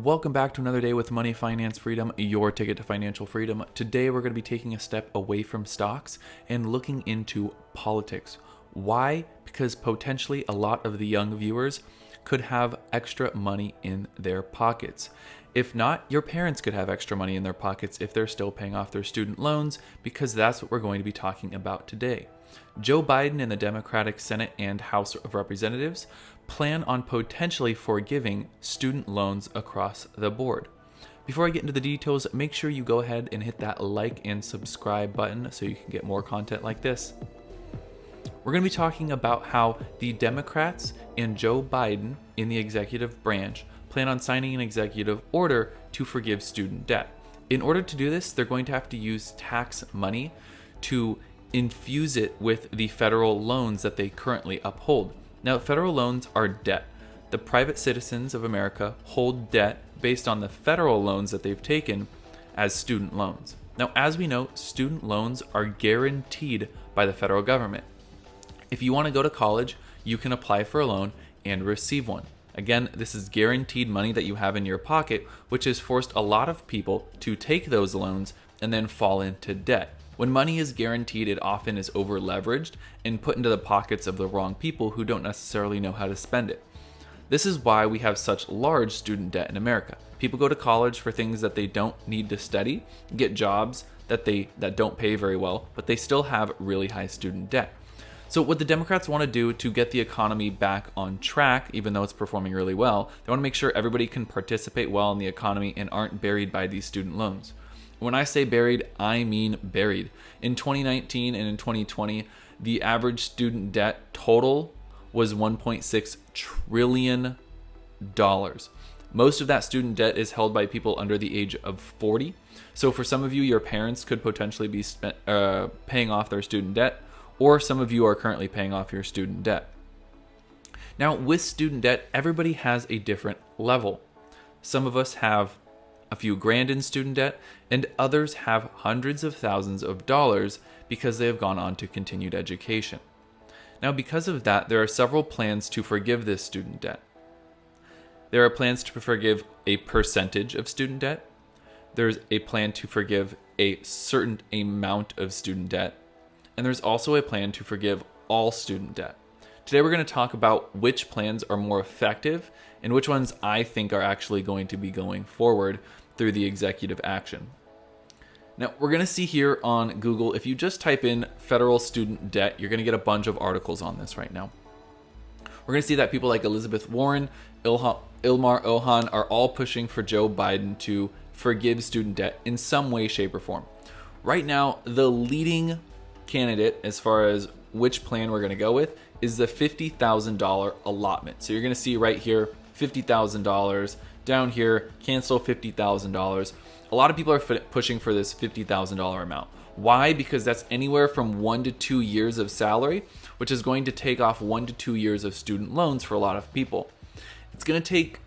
Welcome back to another day with Money, Finance, Freedom, your ticket to financial freedom. Today, we're going to be taking a step away from stocks and looking into politics. Why? Because potentially a lot of the young viewers could have extra money in their pockets. If not, your parents could have extra money in their pockets if they're still paying off their student loans, because that's what we're going to be talking about today. Joe Biden and the Democratic Senate and House of Representatives plan on potentially forgiving student loans across the board. Before I get into the details, make sure you go ahead and hit that like and subscribe button so you can get more content like this. We're going to be talking about how the Democrats and Joe Biden in the executive branch plan on signing an executive order to forgive student debt. In order to do this, they're going to have to use tax money to infuse it with the federal loans that they currently uphold. Now, federal loans are debt. The private citizens of America hold debt based on the federal loans that they've taken as student loans. Now, as we know, student loans are guaranteed by the federal government. If you want to go to college, you can apply for a loan and receive one. Again, this is guaranteed money that you have in your pocket, which has forced a lot of people to take those loans and then fall into debt. When money is guaranteed, it often is over leveraged and put into the pockets of the wrong people who don't necessarily know how to spend it. This is why we have such large student debt in America. People go to college for things that they don't need to study, get jobs that don't pay very well, but they still have really high student debt. So what the Democrats want to do to get the economy back on track, even though it's performing really well, they want to make sure everybody can participate well in the economy and aren't buried by these student loans. When I say buried, I mean buried. In 2019 and in 2020, the average student debt total was $1.6 trillion. Most of that student debt is held by people under the age of 40. So for some of you, your parents could potentially be paying off their student debt, or some of you are currently paying off your student debt. Now, with student debt, everybody has a different level. Some of us have a few grand in student debt, and others have hundreds of thousands of dollars because they have gone on to continued education. Now, because of that, there are several plans to forgive this student debt. There are plans to forgive a percentage of student debt. There's a plan to forgive a certain amount of student debt. And there's also a plan to forgive all student debt. Today, we're going to talk about which plans are more effective and which ones I think are actually going to be going forward through the executive action. Now, we're going to see here on Google, if you just type in federal student debt, you're going to get a bunch of articles on this right now. We're going to see that people like Elizabeth Warren, Ilhan Omar are all pushing for Joe Biden to forgive student debt in some way, shape, or form. Right now, the leading candidate as far as which plan we're going to go with is the $50,000 allotment. So you're going to see right here, $50,000. Down here, cancel $50,000. A lot of people are pushing for this $50,000 amount. Why? Because that's anywhere from 1 to 2 years of salary, which is going to take off 1 to 2 years of student loans for a lot of people. It's going to take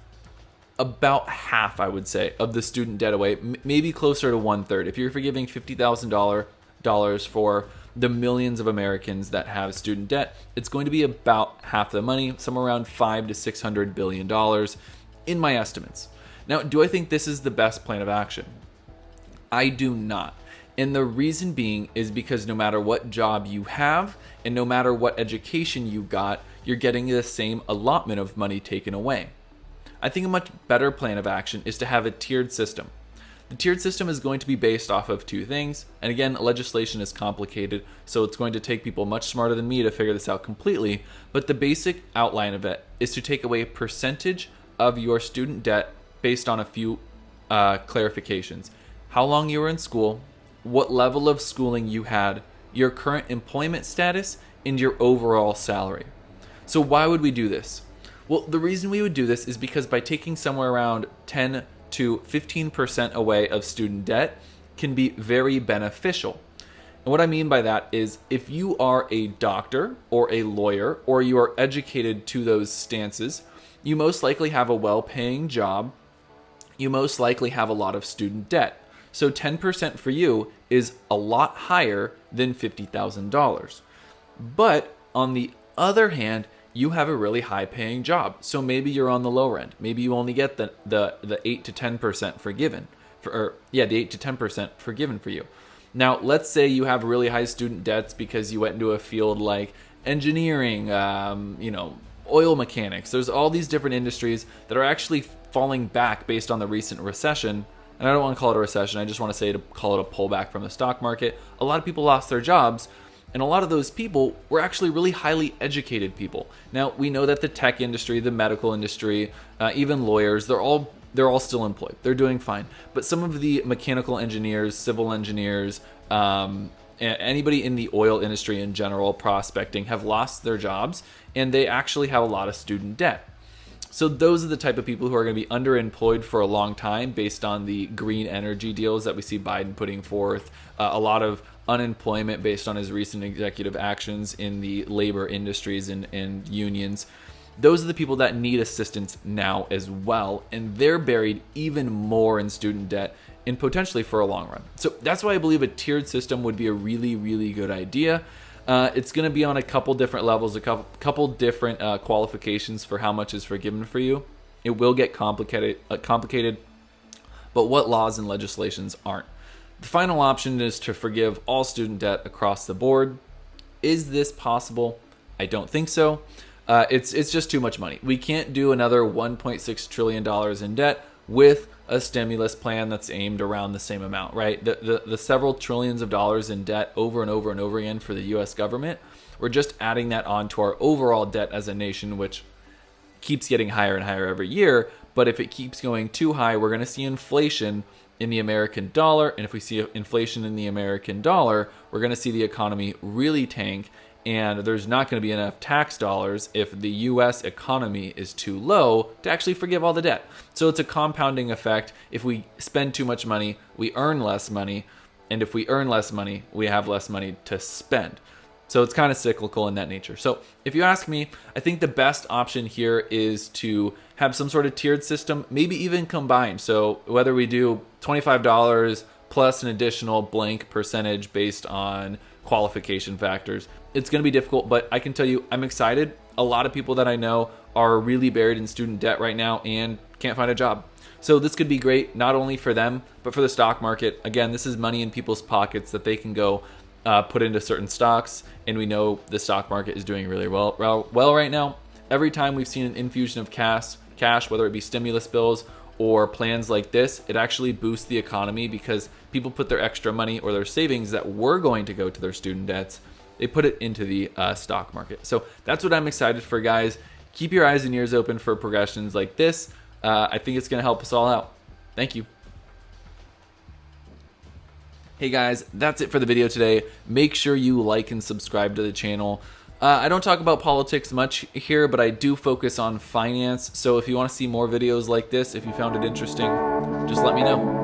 about half, I would say, of the student debt away, maybe closer to 1/3. If you're forgiving $50,000 for the millions of Americans that have student debt, it's going to be about half the money, somewhere around $500 to $600 billion in my estimates. Now, do I think this is the best plan of action? I do not. And the reason being is because no matter what job you have and no matter what education you got, you're getting the same allotment of money taken away. I think a much better plan of action is to have a tiered system. The tiered system is going to be based off of two things. And again, legislation is complicated, so it's going to take people much smarter than me to figure this out completely. But the basic outline of it is to take away a percentage of your student debt based on a few clarifications. How long you were in school, what level of schooling you had, your current employment status, and your overall salary. So why would we do this? Well, the reason we would do this is because by taking somewhere around 10 to 15% away of student debt can be very beneficial. And what I mean by that is if you are a doctor or a lawyer or you are educated to those stances, you most likely have a well-paying job. You most likely have a lot of student debt. So 10% for you is a lot higher than $50,000. But on the other hand, you have a really high paying job. So maybe you're on the lower end. Maybe you only get the 8 to 10% forgiven. The 8 to 10% forgiven for you. Now, let's say you have really high student debts because you went into a field like engineering, oil mechanics. There's all these different industries that are actually falling back based on the recent recession. And I don't want to call it a recession. I just want to call it a pullback from the stock market. A lot of people lost their jobs, and a lot of those people were actually really highly educated people. Now, we know that the tech industry, the medical industry, even lawyers, they're all still employed. They're doing fine. But some of the mechanical engineers, civil engineers, anybody in the oil industry in general, prospecting, have lost their jobs, and they actually have a lot of student debt. So those are the type of people who are going to be underemployed for a long time based on the green energy deals that we see Biden putting forth, a lot of unemployment based on his recent executive actions in the labor industries and unions. Those are the people that need assistance now as well, and they're buried even more in student debt and potentially for a long run. So that's why I believe a tiered system would be a really, really good idea. It's going to be on a couple different levels, a couple different qualifications for how much is forgiven for you. It will get complicated, but what laws and legislations aren't? The final option is to forgive all student debt across the board. Is this possible? I don't think so. It's just too much money. We can't do another $1.6 trillion in debt with a stimulus plan that's aimed around the same amount, right? The several trillions of dollars in debt over and over and over again for the US government, we're just adding that on to our overall debt as a nation, which keeps getting higher and higher every year. But if it keeps going too high, we're going to see inflation in the American dollar. And if we see inflation in the American dollar, we're going to see the economy really tank. And there's not going to be enough tax dollars if the US economy is too low to actually forgive all the debt. So it's a compounding effect. If we spend too much money, we earn less money. And if we earn less money, we have less money to spend. So it's kind of cyclical in that nature. So if you ask me, I think the best option here is to have some sort of tiered system, maybe even combined. So whether we do $25 plus an additional blank percentage based on qualification factors, it's going to be difficult, but I can tell you I'm excited. A lot of people that I know are really buried in student debt right now and can't find a job. So this could be great, not only for them, but for the stock market. Again, this is money in people's pockets that they can go put into certain stocks, and we know the stock market is doing really well right now. Every time we've seen an infusion of cash, whether it be stimulus bills or plans like this, it actually boosts the economy because people put their extra money or their savings that were going to go to their student debts, they put it into the stock market. So that's what I'm excited for, guys. Keep your eyes and ears open for progressions like this. I think it's going to help us all out. Thank you. Hey guys, that's it for the video today. Make sure you like and subscribe to the channel. I don't talk about politics much here, but I do focus on finance. So if you want to see more videos like this, if you found it interesting, just let me know.